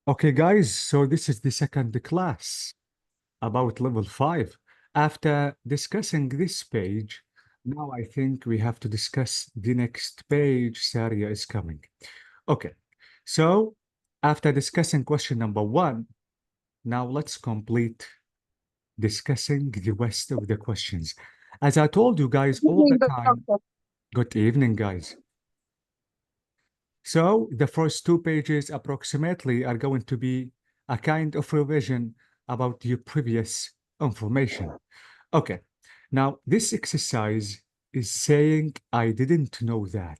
Okay, guys, so this is the second class about level 5. After discussing this page, now I think we have to discuss the next page. Saria is coming. Okay, so after discussing question number 1, now let's complete discussing the rest of the questions. As I told you guys all the time, good evening, guys. So the first 2 pages approximately are going to be a kind of revision about your previous information. Okay, now this exercise is saying I didn't know that.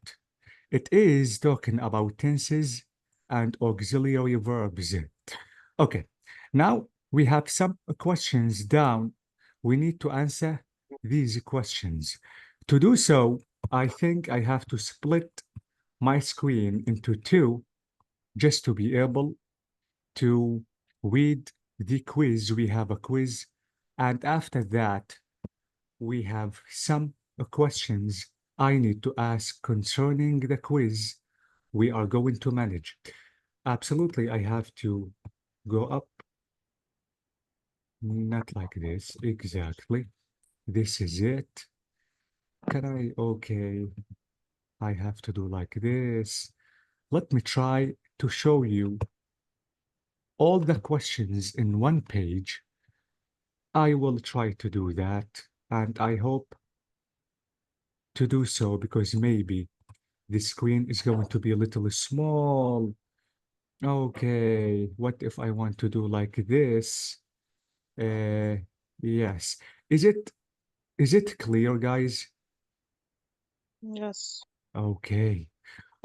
It is talking about tenses and auxiliary verbs. Okay, now we have some questions down. We need to answer these questions. To do so, I think I have to split my screen into 2 just to be able to read the quiz. We have a quiz, and after that, we have some questions I need to ask concerning the quiz we are going to manage. Absolutely, I have to go up. Not like this, exactly. This is it. Can I? Okay. I have to do like this. Let me try to show you all the questions in one page. I will try to do that, and I hope to do so because maybe the screen is going to be a little small. Okay, what if I want to do like this? Yes. Is it clear, guys? Yes. Okay.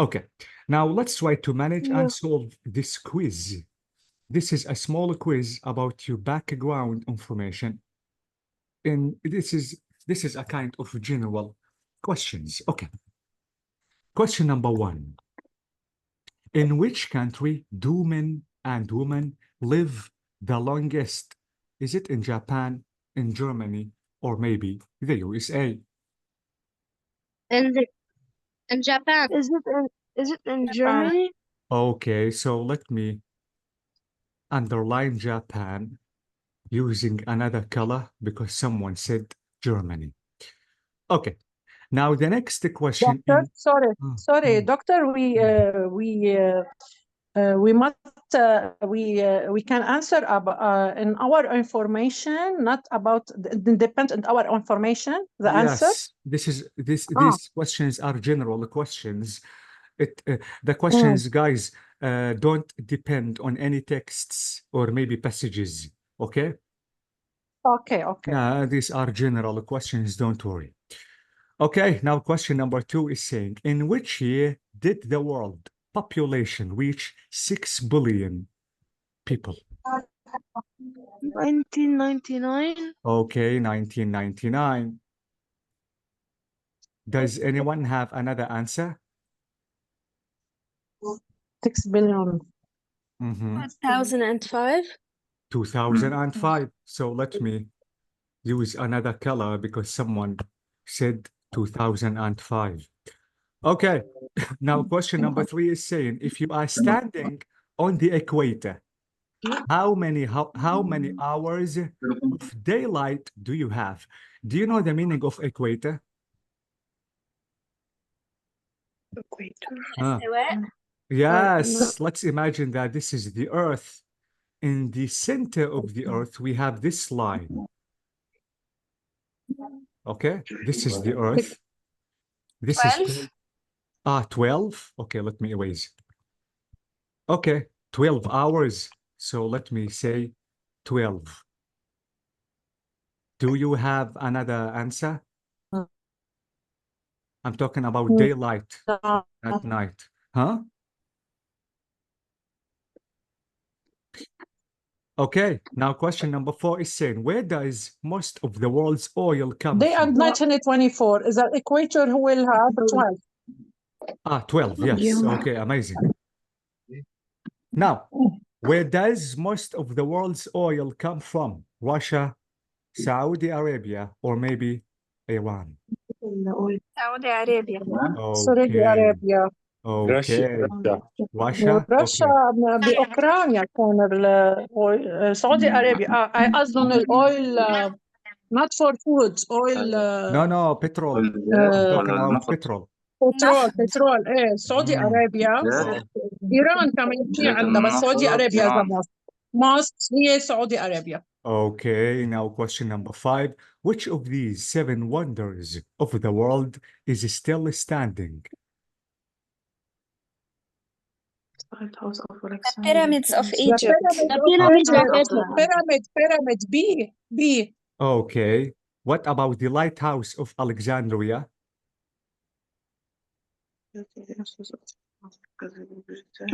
Okay. Now let's try to manage and solve this quiz. This is a small quiz about your background information. And this is a kind of general questions. Okay. Question number 1. In which country do men and women live the longest? Is it in Japan, in Germany, or maybe the USA? In Japan. Is it in Japan. Germany? Okay, so let me underline Japan using another color because someone said Germany. Okay, now the next question Doctor, in sorry, doctor. We must we can answer in our information, not about depend on our information. The answer. Yes, these questions are general questions. The questions, guys, don't depend on any texts or maybe passages. Okay? Okay. No, these are general questions. Don't worry. Okay, now question number 2 is saying, in which year did the world population reach 6 billion people? 1999. Okay, 1999. Does anyone have another answer? 6 billion. 2005. 2005. So let me use another color because someone said 2005. Okay, now question number 3 is saying, if you are standing on the equator, how many hours of daylight do you have? Do you know the meaning of equator? Yes, let's imagine that this is the Earth. In the center of the Earth, we have this line. Okay, this is the Earth. This 12? is 12. Okay, let me erase. Okay, 12 hours. So let me say 12. Do you have another answer? I'm talking about daylight at night. Huh? Okay, now question number 4 is saying, where does most of the world's oil come Day from? and night 24. Is the equator who will have 12. 12, yes. Okay, amazing. Now, where does most of the world's oil come from? Russia, Saudi Arabia, or maybe Iran? Saudi Arabia. Saudi Okay. Arabia. Okay. Russia. Russia. روسيا Okay. بأوكرانيا كان سعودي أرابيا أظن الأويل not for food oil No, no, petrol. I'm talking about petrol. بترول إيه سعودي Mm. أرابيا إيران كمان في عندها بس سعودي أرابيا the most هي سعودي أرابيا. Okay, now question number 5. Which of these 7 wonders of the world is still standing? The pyramids of The Egypt. pyramids of pyramid B. Okay. What about the lighthouse of Alexandria?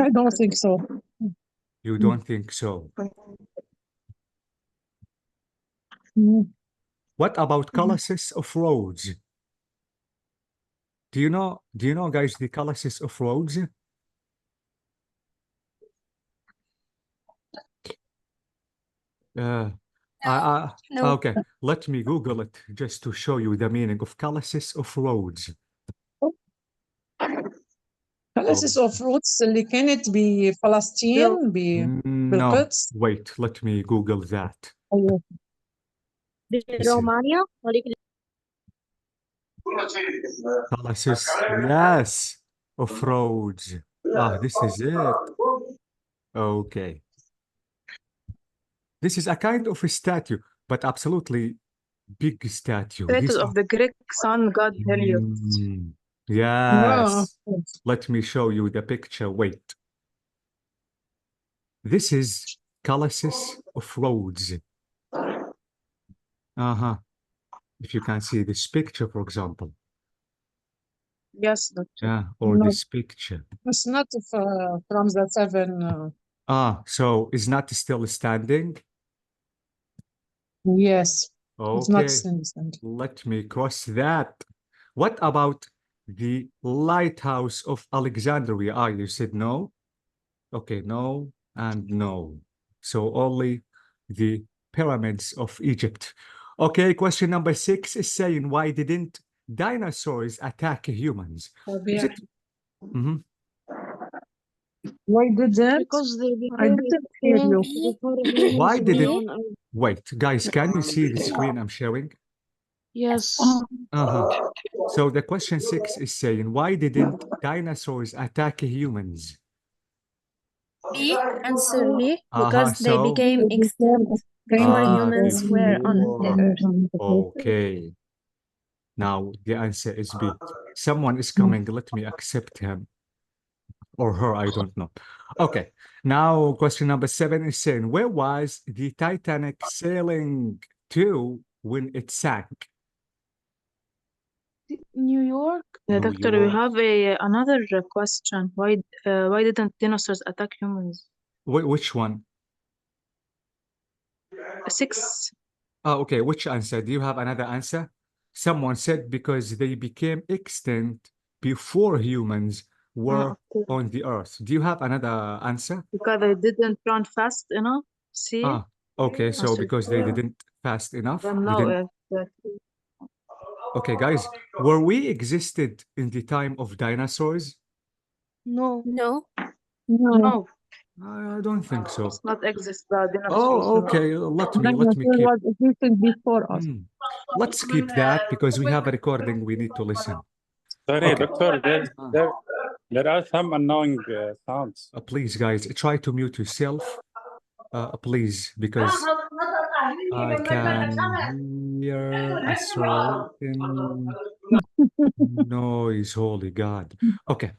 I don't think so. You don't think so. Mm. What about Colossus of Rhodes? Do you know, guys, the Colossus of Rhodes? No. Okay, let me Google it just to show you the meaning of Colossus of Rhodes. Colossus of Rhodes اللي كانت بفلسطين No, بالقدس. wait, let me Google that. أيوه. Romania. Colossus, yes, of Rhodes. Ah, this is it. Okay. This is a kind of a statue, but absolutely big statue. These Of the Greek sun god Helios. Yes. Ah. Let me show you the picture. Wait. This is Colossus of Rhodes. If you can see this picture, for example. Yes, doctor. Yeah, or No. this picture. It's not from the 7. So is not still standing? Yes. It's not Okay. standing. Let me cross that. What about the lighthouse of Alexandria? You said no? Okay, no and no. So only the pyramids of Egypt. Okay, question number 6 is saying, why didn't dinosaurs attack humans? Is it? Mhm. Why didn't? Because they I became didn't hear you. extinct before humans Why were did it? on Earth. Wait, guys, can you see the screen I'm showing? Yes. So the question 6 is saying, why didn't dinosaurs attack humans? B. Answer B. Because they So became extinct before humans were on the earth. Okay. Now the answer is B. Someone is coming. Let me accept him or her. I don't know. Okay. Now question number 7 is saying, where was the Titanic sailing to when it sank? New York. New Doctor, York. we have another question. Why didn't dinosaurs attack humans? Which one? 6. Okay. Which answer? Do you have another answer? Someone said because they became extinct before humans were on the earth. Do you have another answer? Because they didn't run fast enough. See? Okay. So Answer because they B. didn't fast enough. Don't you know didn't- if that Okay, guys, were we existed in the time of dinosaurs? No. No. no, I don't think so. it's not exist the dinosaurs. Oh, okay. Let me Dinosaur keep. was existing before us. Let's keep that because we have a recording. We need to listen. Sorry, Okay. doctor, there are some annoying sounds. Please, guys, try to mute yourself. Please, because I can hear a certain noise. Holy God. Okay.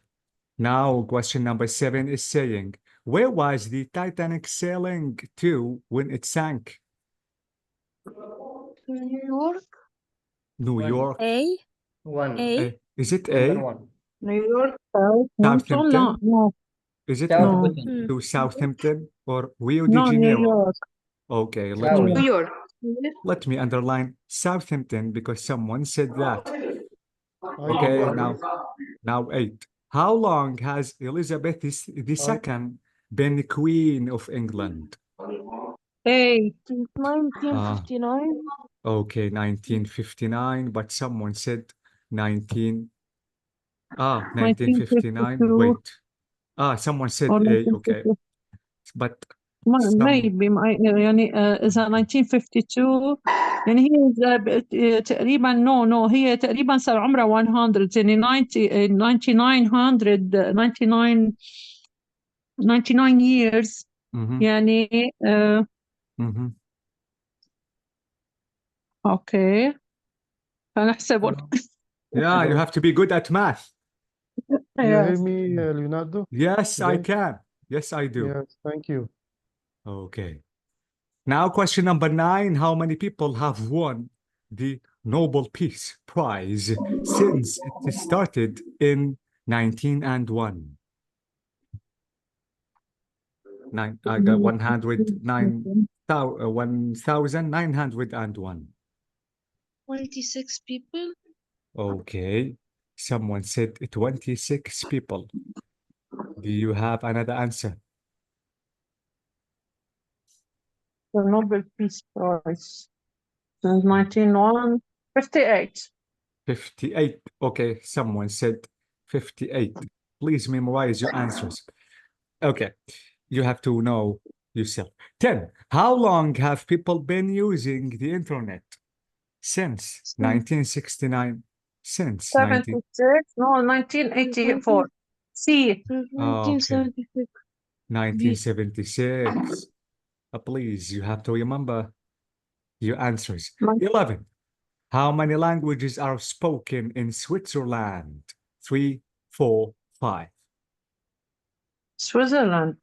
Now, question number 7 is saying, where was the Titanic sailing to when it sank? New York. New York. A. A. Is it A? New York. Southampton? No. Is it No. to Southampton or Rio de No, New Janeiro? York. Okay, New York. let me underline Southampton because someone said that. Okay, now 8. How long has Elizabeth II been Queen of England? Hey. Since 1959. Okay, 1959, but someone said 19. Ah, 1959. 1952 Wait. Someone said or A. Okay. 1952. But some, maybe يعني إذا 1952 يعني هي تقريبا no هي تقريبا صار عمرها 100 يعني 99 years mhm, يعني mhm. اوكي هنحسبهم. Yeah, you have to be good at math. You hear Yes. me, Leonardo? Yes, I Today? can. Yes, I do. Yes, thank you. Okay. Now, question number 9. How many people have won the Nobel Peace Prize since it started in 1901? I got 1,901. 26 people. Okay. Someone said 26 people. Do you have another answer? The Nobel Peace Prize since 1901 58. 58. Okay, someone said 58. Please memorize your answers. Okay, you have to know yourself. 10. How long have people been using the internet? Since 1969. Since 76 no 1984. C. Oh, okay. 1976. 1976. Please, you have to remember your answers. Mon- 11. How many languages are spoken in Switzerland? 3, 4, 5. Switzerland.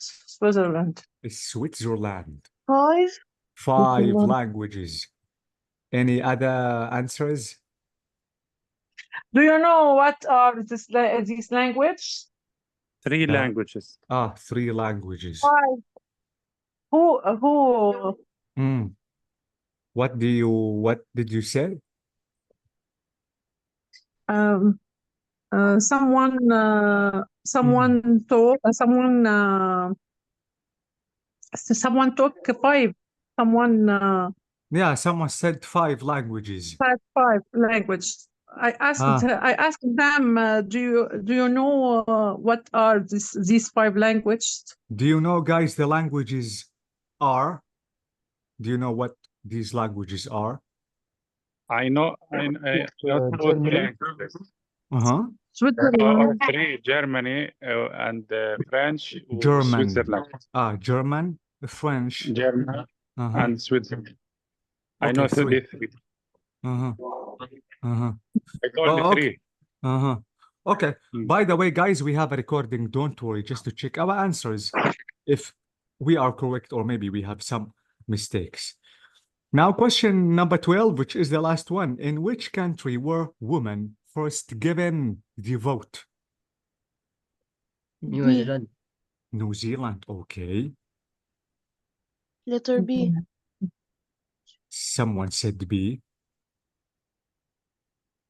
It's Switzerland. 5. 5 Switzerland. languages. Any other answers? Do you know what are these languages? 3 languages. 3 languages. Who Hmm. What did you say? someone told someone took 5 someone Yeah, someone said 5 languages. had 5 languages. I asked them do you know what are these 5 languages? Do you know, guys, the languages are? Do you know what these languages are? I know Germany. 2 languages. Uh-huh. Switzerland. 3, Germany and French, German. Switzerland. German, French, German uh-huh. and Switzerland. I Okay, know 3. 3. Uh-huh. Uh-huh. I told Oh, you 3. Uh-huh. Okay. Hmm. By the way, guys, we have a recording. Don't worry, just to check our answers if we are correct or maybe we have some mistakes. Now, question number 12, which is the last one. In which country were women first given the vote? B. New Zealand. New Zealand. Okay. Letter B. Someone said B.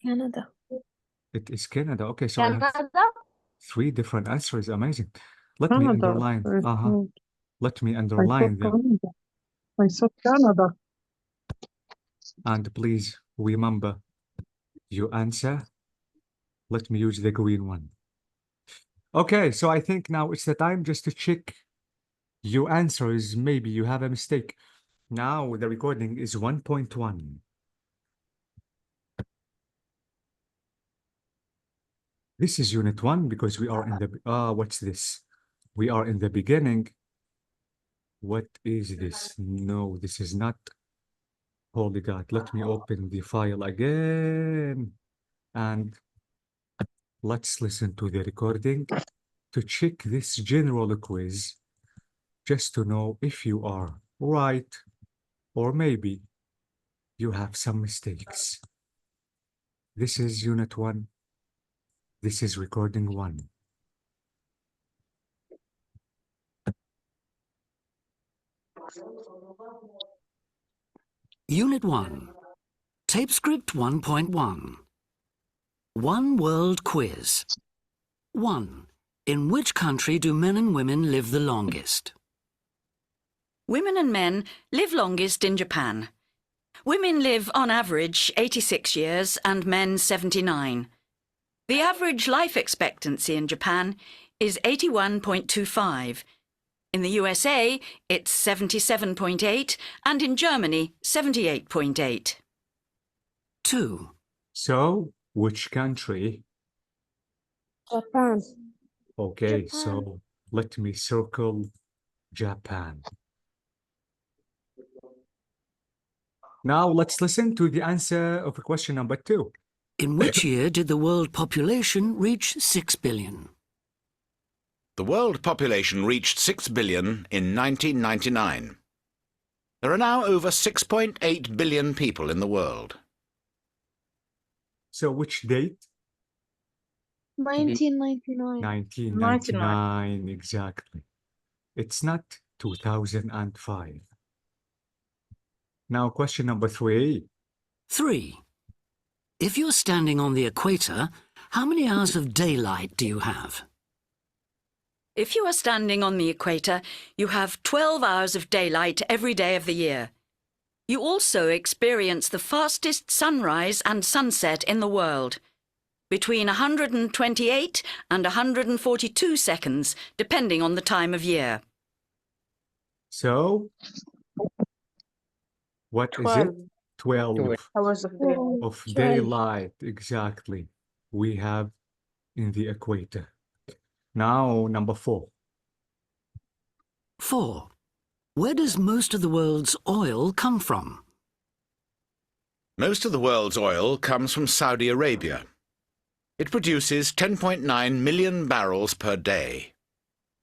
Canada. It is Canada. Okay, so I have Canada? 3 different answers. Amazing. Let me Canada. underline. Let me I underline saw them. Canada. I saw Canada. And please remember your answer. Let me use the green one. Okay, so I think now it's the time just to check your answers. Maybe you have a mistake. Now the recording is 1.1. This is unit 1 because we are in the what's this? We are in the beginning. What is this? No, this is not. Holy God, let me open the file again. And let's listen to the recording to check this general quiz, just to know if you are right or maybe you have some mistakes. This is unit 1. This is recording 1. Unit 1. Tapescript 1.1. One World Quiz. 1. In which country do men and women live the longest? Women and men live longest in Japan. Women live on average 86 years and men 79. The average life expectancy in Japan is 81.25. In the USA, it's 77.8, and in Germany, 78.8. 2. So, which country? Japan. Okay, Japan. so let me circle Japan. Now let's listen to the answer of question number 2. In which year did the world population reach 6 billion? The world population reached 6 billion in 1999. There are now over 6.8 billion people in the world. So which date? 1999. 1999, exactly. It's not 2005. Now question number 3. 3. If you're standing on the equator, how many hours of daylight do you have? If you are standing on the equator, you have 12 hours of daylight every day of the year. You also experience the fastest sunrise and sunset in the world, between 128 and 142 seconds, depending on the time of year. So, what is it? 12 hours of day. of daylight, exactly, we have in the equator. Now, number 4. 4. Where does most of the world's oil come from? Most of the world's oil comes from Saudi Arabia. It produces 10.9 million barrels per day.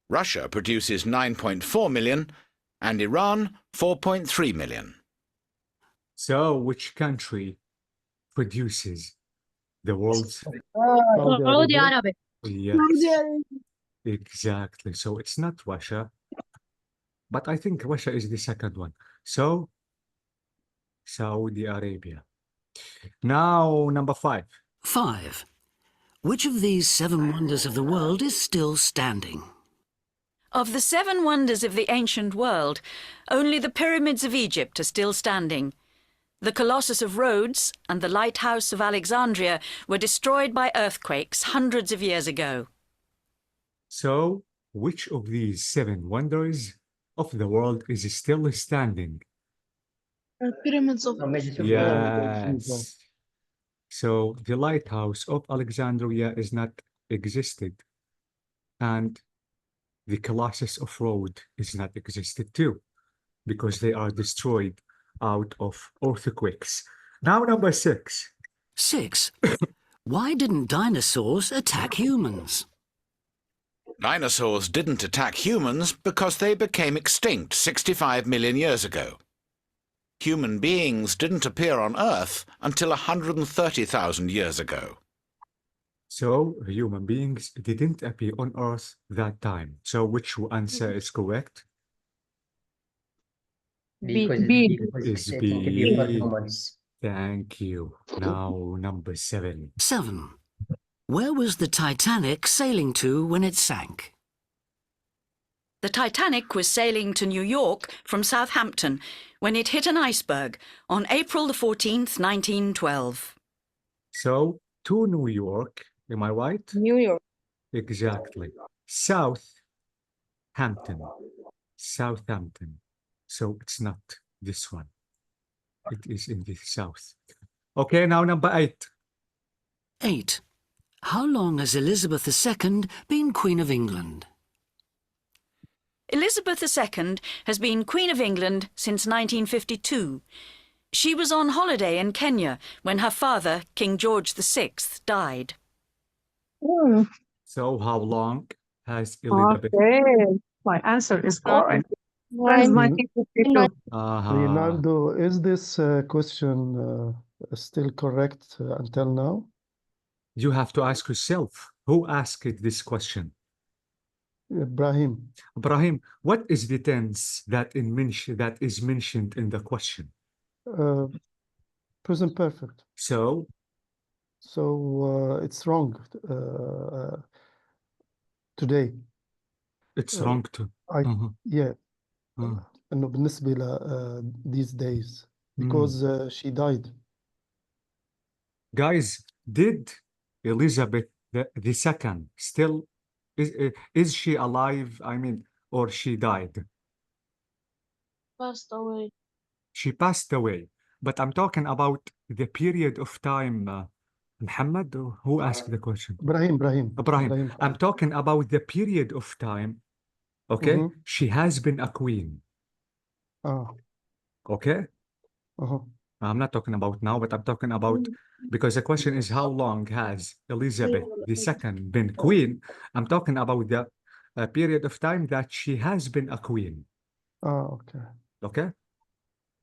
Russia produces 9.4 million and Iran 4.3 million. So, which country produces the world's? Saudi Arabia. Yes, exactly. So it's not Russia, but I think Russia is the second one. So, Saudi Arabia. Now, number 5. 5. Which of these 7 wonders of the world is still standing? Of the 7 wonders of the ancient world, only the pyramids of Egypt are still standing. The Colossus of Rhodes and the Lighthouse of Alexandria were destroyed by earthquakes hundreds of years ago. So, which of these 7 wonders of the world is still standing? Pyramids of Yes. So, the Lighthouse of Alexandria is not existed, and the Colossus of Rhodes is not existed too, because they are destroyed out of earthquakes. Now, number 6. 6. Why didn't dinosaurs attack humans? Dinosaurs didn't attack humans because they became extinct 65 million years ago. Human beings didn't appear on Earth until 130,000 years ago. So, human beings didn't appear on Earth that time. So, which answer is correct? B. Is B. Thank you. Now, number 7. 7. Where was the Titanic sailing to when it sank? The Titanic was sailing to New York from Southampton when it hit an iceberg on April the 14th, 1912. So, to New York, am I right? New York. Exactly. Southampton. Southampton. So, it's not this one. It is in the south. Okay, now number 8. 8. How long has Elizabeth II been Queen of England? Elizabeth II has been Queen of England since 1952. She was on holiday in Kenya when her father, King George VI, died. So, how long has Elizabeth? Okay, my answer is correct. Since 1952. Leonardo, is this question still correct until now? You have to ask yourself, who asked this question? Ibrahim. Ibrahim, what is the tense that is mentioned in the question? Present perfect. So, it's wrong today. it's wrong to. Yeah. إنه بالنسبة ل these days because she died. Guys, did Elizabeth The second still is she alive? I mean, or she died? Passed away. She passed away. But I'm talking about the period of time. Muhammad, who asked the question? Ibrahim. Ibrahim. I'm talking about the period of time. Okay, Mhm. she has been a queen. Ah, Okay, I'm not talking about now, but I'm talking about because the question is how long has Elizabeth II been queen? I'm talking about the period of time that she has been a queen. okay. Okay.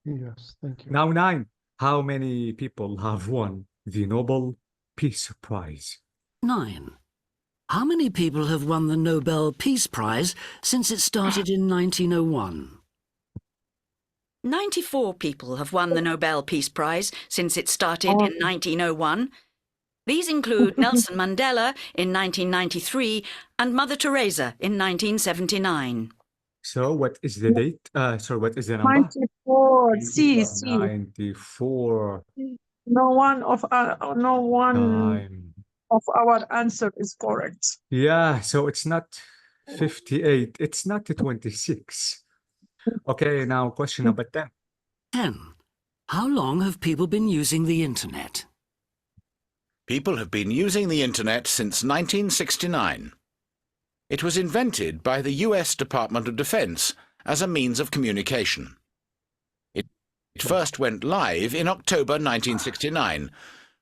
Yes, thank you. Now, 9. How many people have won the Nobel Peace Prize? 9. How many people have won the Nobel Peace Prize since it started in 1901? 94 people have won the Nobel Peace Prize since it started in 1901. These include Nelson Mandela in 1993 and Mother Teresa in 1979. So, what is the date? Sorry, what is the number? 94. C. 94 No one of time. our answer is correct. Yeah, so it's not 58. It's not 26. Okay, now question number 10. 10. How long have people been using the internet? People have been using the internet since 1969. It was invented by the US Department of Defense as a means of communication. It first went live in October 1969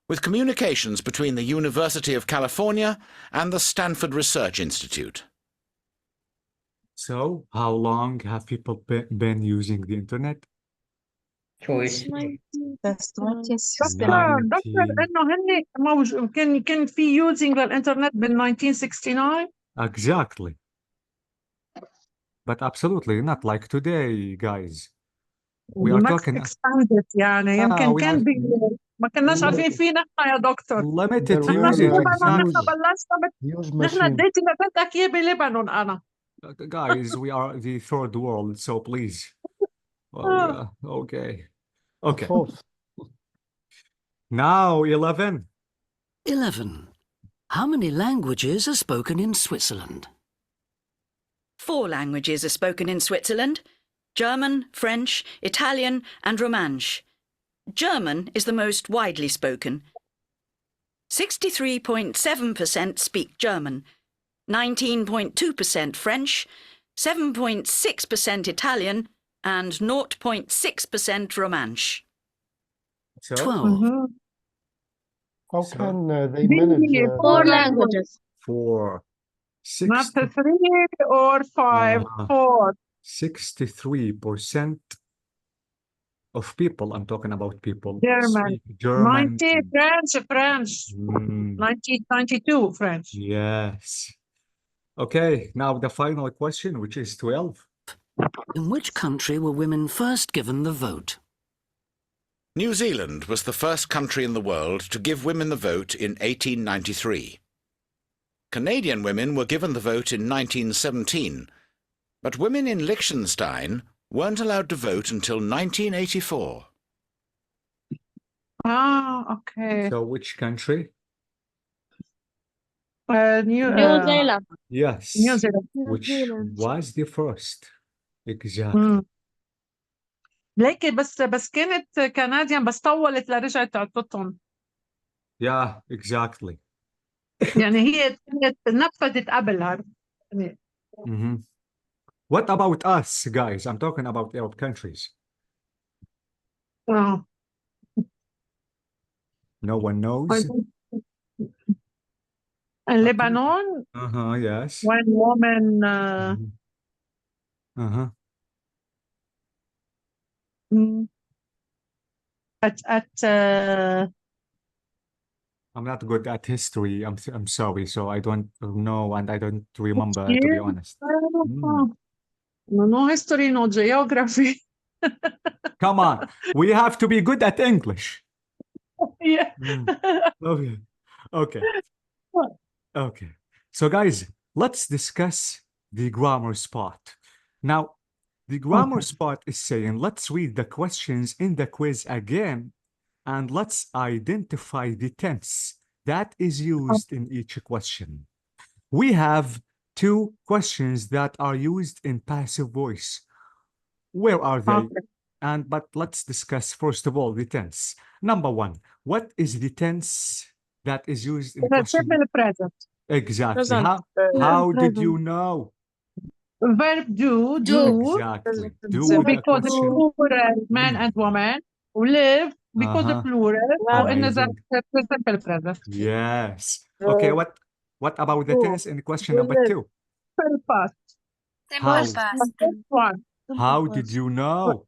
with communications between the University of California and the Stanford Research Institute. So, how long have people been using the internet? Choice. That's not his دكتور 19 انه هن كان في using الانترنت بال 1969. Exactly. But absolutely not like today, guys. We are Max talking expanded يعني يمكن we كان are ما كناش عارفين فيه نحن يا دكتور. limited There نحن usage. were بلبنان Exactly. huge بلشنا نحن machine. الديت اللي بدك اياه بلبنان انا. Guys, we are the third world, so please. Oh, yeah. Okay. Okay. Fourth. Now 11. 11. How many languages are spoken in Switzerland? 4 languages are spoken in Switzerland: German, French, Italian, and Romansh. German is the most widely spoken. 63.7% speak German, 19.2% French, 7.6% Italian, and 0.6% Romansh. So 12. How So- can they manage? 4 languages. 4. Not 60, 3 or 5. 4. 63% of people, I'm talking about people, German. speak German. 90 French. Mm, 92 French. yes. Okay, now the final question, which is 12. In which country were women first given the vote? New Zealand was the first country in the world to give women the vote in 1893. Canadian women were given the vote in 1917, but women in Liechtenstein weren't allowed to vote until 1984. Okay. So which country? New Zealand. Yes. New Zealand. Which was the first. Exactly. مم. ليكي بس كانت كنديان بس طولت لرجعت تعطتهم. Yeah, exactly. يعني هي كانت نفذت قبل يعني. Mhm. What about us, guys? I'm talking about Arab countries. آه. No one knows. In Lebanon, Uh-huh, yes. when women Mhm. Uh-huh. at I'm not good at history. I'm sorry, so I don't know and I don't remember, to be honest. no history, no geography. Come on, we have to be good at English. Yeah. Okay. Okay. Okay. So guys, let's discuss the grammar spot. Now, the grammar spot is saying, let's read the questions in the quiz again, and let's identify the tense that is used in each question. We have 2 questions that are used in passive voice. Where are they? Okay. But let's discuss first of all the tense. Number 1, what is the tense that is used in The question? simple present. Exactly. Present. How did present. you know? Verb do, Exactly. Do Simple the because it's question. plural, man and woman. Live, because the plural. Have. وإن Amazing. the simple present. Yes. Okay, what about the tense in question number 2? Simple past. How? First one. How did you know?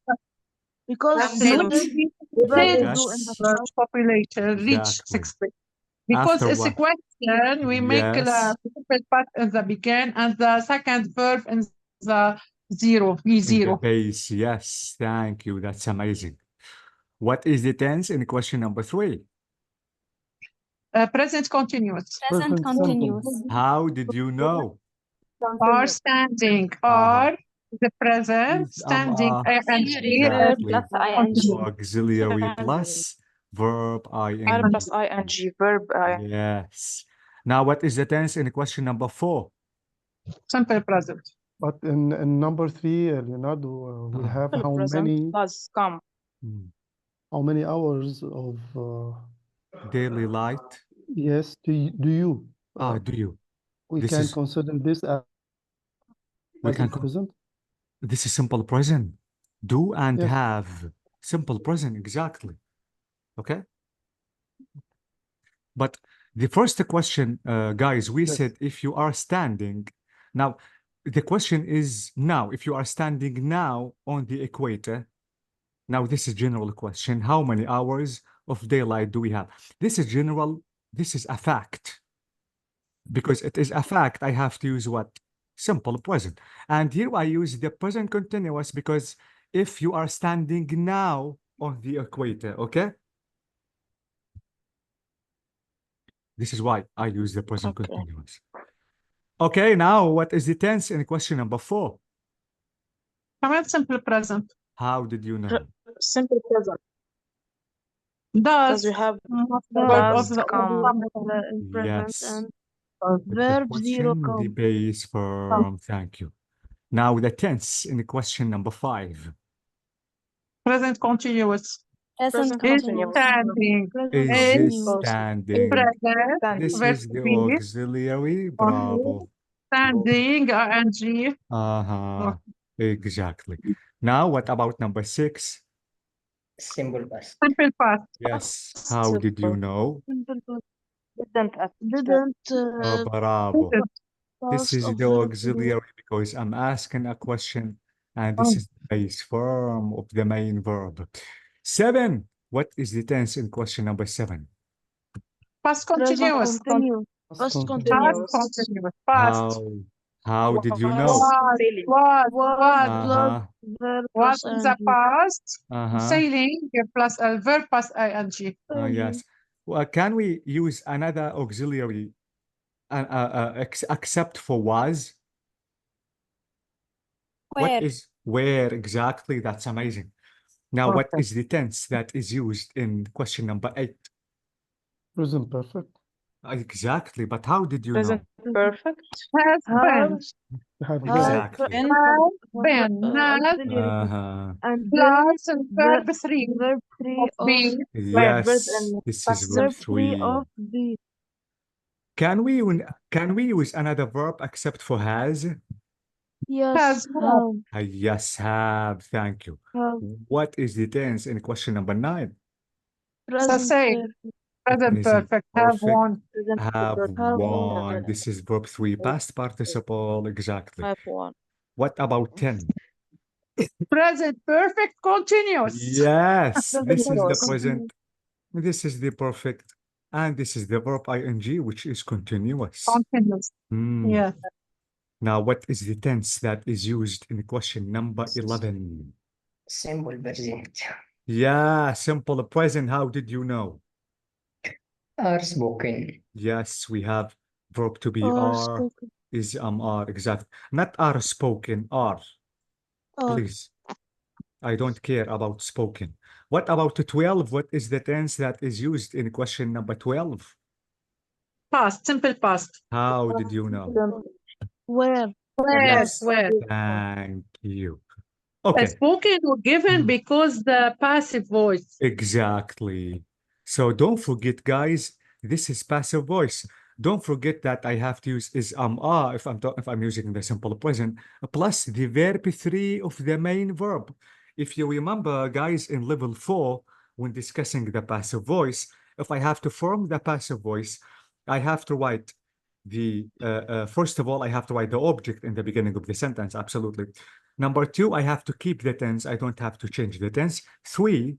Because When the we verb Yes. do in the reach population, reach Exactly. 60. Because After it's a what? question, we make the Yes. simple past in the begin and the second verb in the zero, In the V0. base. Yes. Thank you. That's amazing. What is the tense in question number 3? Present continuous. Present Simple. continuous. How did you know? Are standing, are the present, Is standing, and Exactly. Plus ing. Auxiliary plus verb ing. Verb plus ing. Verb ing. Yes. Now, what is the tense in question number 4? simple present. But in number 3, Leonardo, we have Simple present plus come. how many hours of Daily light. yes, do you Do you? we This can is- consider this as We as can a present? This is simple present. Do and Yes. have. Simple present, exactly. Okay? But the first question, guys, we Yes. said if you are standing. Now, the question is now, if you are standing now on the equator. Now, this is general question. How many hours of daylight do we have? This is general. This is a fact. Because it is a fact, I have to use what? Simple present. And here I use the present continuous because if you are standing now on the equator, okay? This is why I use the present Okay. continuous. Okay, now what is the tense in question number 4? Command simple present. How did you know? Simple present. Does Because we have verb does of the come. Yes. and With verb the zero question, the come. base form. Thank you. Now the tense in question number 5. present continuous. Present Present Is continuous. standing. Present Is continuous. standing. Present. This Verb is the be auxiliary. Bravo. standing ing. Uh-huh. Exactly. Now, what about number 6? Simple past. Simple past. Yes. How did you know? Didn't Oh, bravo. This past is of the verb auxiliary because I'm asking a question and this is the base form of the main verb. 7. What is the tense in question number 7? Past continuous. continue. Past Past continuous. Past continuous. continuous. Past. How did you know? Was Was Uh-huh. verb was plus in the ing. past. Uh-huh. Sailing plus a verb plus ing. Yes. Well, can we use another auxiliary except for was? Where? What is where exactly? That's amazing. Now, what Okay. is the tense that is used in question number 8? Present perfect. Exactly, but how did you know? Present perfect. Has been. Have Exactly. Has been. Has Uh-huh. And plus verb 3 verb 3 of of being. Yes, and this is verb verb 3 3. of be. Can we use another verb except for has? Yes. Has Yes, have. Thank you. Have. What is the tense in question number 9? Present same. Present Amazing. perfect. Have Perfect. one. Have Have one. This is verb 3, past participle. Exactly. Have one. What about 10? Present perfect continuous. Yes, this is the Continuous. present. This is the perfect. And this is the verb ing, which is continuous. Continuous. Hmm. Yes. Now, what is the tense that is used in question number 11? Simple present. Yeah, simple present. How did you know? Are spoken. Yes, we have verb to be are, is are, exactly. Not are spoken, are. Please. I don't care about spoken. What about 12? What is the tense that is used in question number 12? Past, simple past. How did you know? Where? Yes. Where? Thank you. Okay. Spoken or given because the passive voice. Exactly. So don't forget, guys, this is passive voice. Don't forget that I have to use is if I'm using the simple present plus the verb 3 of the main verb. If you remember, guys, in level 4, when discussing the passive voice, if I have to form the passive voice, I have to write the first of all, I have to write the object in the beginning of the sentence. Absolutely. Number 2, I have to keep the tense. I don't have to change the tense. 3,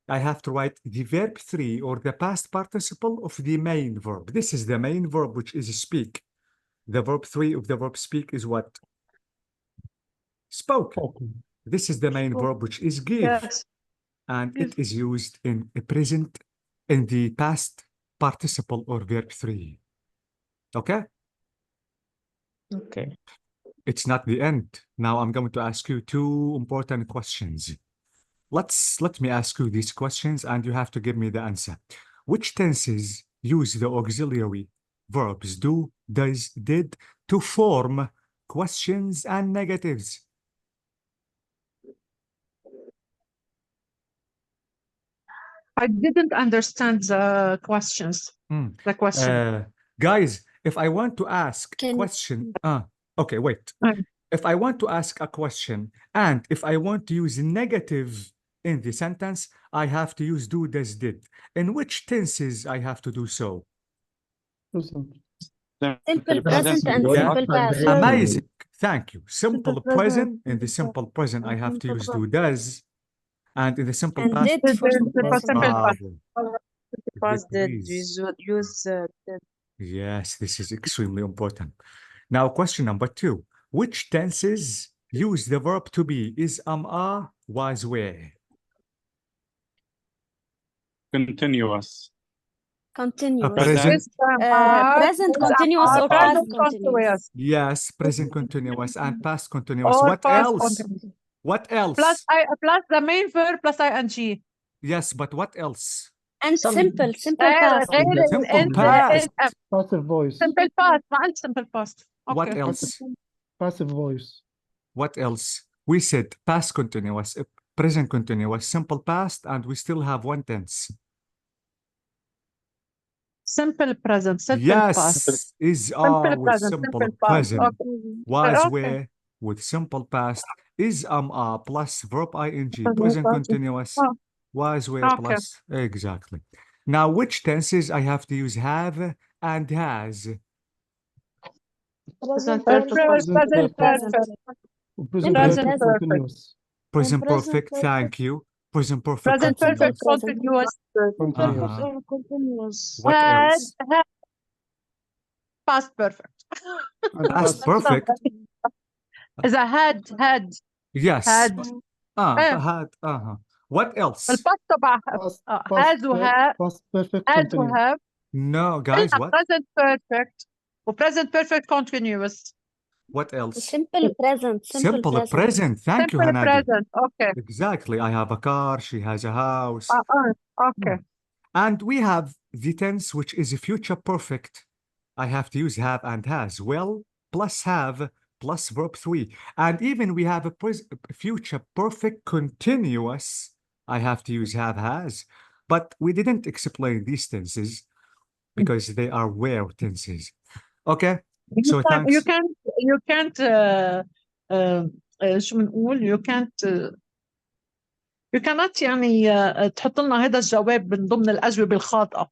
I have to write the verb 3 or the past participle of the main verb. This is the main verb, which is speak. The verb 3 of the verb speak is what? Spoken. Okay. This is the main verb, which is give. Yes. And it is used in a present, in the past participle or verb 3. Okay? Okay. It's not the end. Now I'm going to ask you 2 important questions. Let me ask you these questions and you have to give me the answer. Which tenses use the auxiliary verbs do, does, did to form questions and negatives? I didn't understand the questions. The question. Guys, if I want to ask Can- question, okay, wait. Mm. If I want to ask a question and if I want to use negative in the sentence, I have to use do, does, did. In which tenses I have to do so? Present. Simple present and Yeah. simple past. Amazing. Thank you. Simple Simple present. present. In the simple present, I have to Simple use do, does. And in the simple And past, did for Simple simple simple past. bravo. Past did Please. use did. Yes, this is extremely important. Now, question number 2. Which tenses use the verb to be? Is, are, was, were? Continuous. Continuous. Present. Present continuous or past Present continuous. Yes, present continuous and past continuous. Or What past else? continuous. What else? Plus the main verb plus ing. Yes, but what else? And simple past. Simple past. Passive voice. Simple past. ما قلت simple past. What Okay. else? Passive voice. What else? We said past continuous, present continuous, simple past, and we still have one tense. Simple present, simple Yes, past. is, are Simple with present, simple simple past. present. Okay. Was, Okay. were with simple past. Is, are plus verb ing, Present present past. continuous. Oh. Was, were Okay. plus. Exactly. Now, which tenses I have to use have and has? Present perfect. Present perfect. Present Present perfect perfect. continuous. Present present perfect, perfect. thank you. Present perfect Present perfect continuous. continuous. Uh-huh. Continuous. What else? Past perfect. And Past perfect. Is a had. Yes. Had. Had. What else? الباست تبع past, has وها past perfect has continuous. وهave No, guys, what? present perfect present perfect continuous. What else? Simple present. Simple present. present. Thank you, Simple Hanadi. present. Okay. Exactly. I have a car. She has a house. Okay. And we have the tense, which is a future perfect. I have to use have and has. Well, plus have, plus verb 3. And even we have a future perfect continuous. I have to use have, has. But we didn't explain these tenses because they are where tenses. Okay? So thanks. You can't شو بنقول you cannot يعني تحط لنا هذا الجواب من ضمن الأجوبة الخاطئة.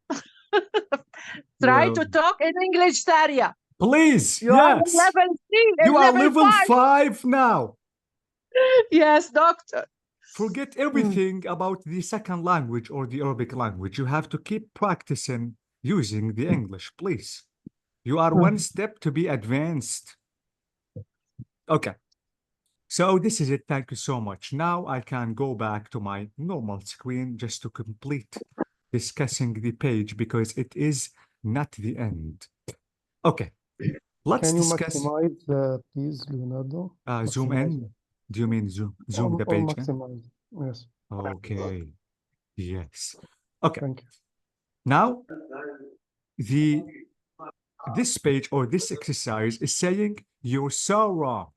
Try to talk in English, Saria. Please, You are yes. level 3. You are level 5 now. Yes, doctor. Forget everything about the second language or the Arabic language. You have to keep practicing using the English, please. You are one step to be advanced. Okay. So this is it. Thank you so much. Now I can go back to my normal screen just to complete discussing the page because it is not the end. Okay. Let's Can you discuss. maximize, please, Leonardo? Zoom in. Do you mean zoom the Or page in? maximize. Yes. Okay. Yes. Okay. Thank you. Now, the this page or this exercise is saying you're so wrong.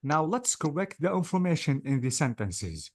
Now let's correct the information in the sentences.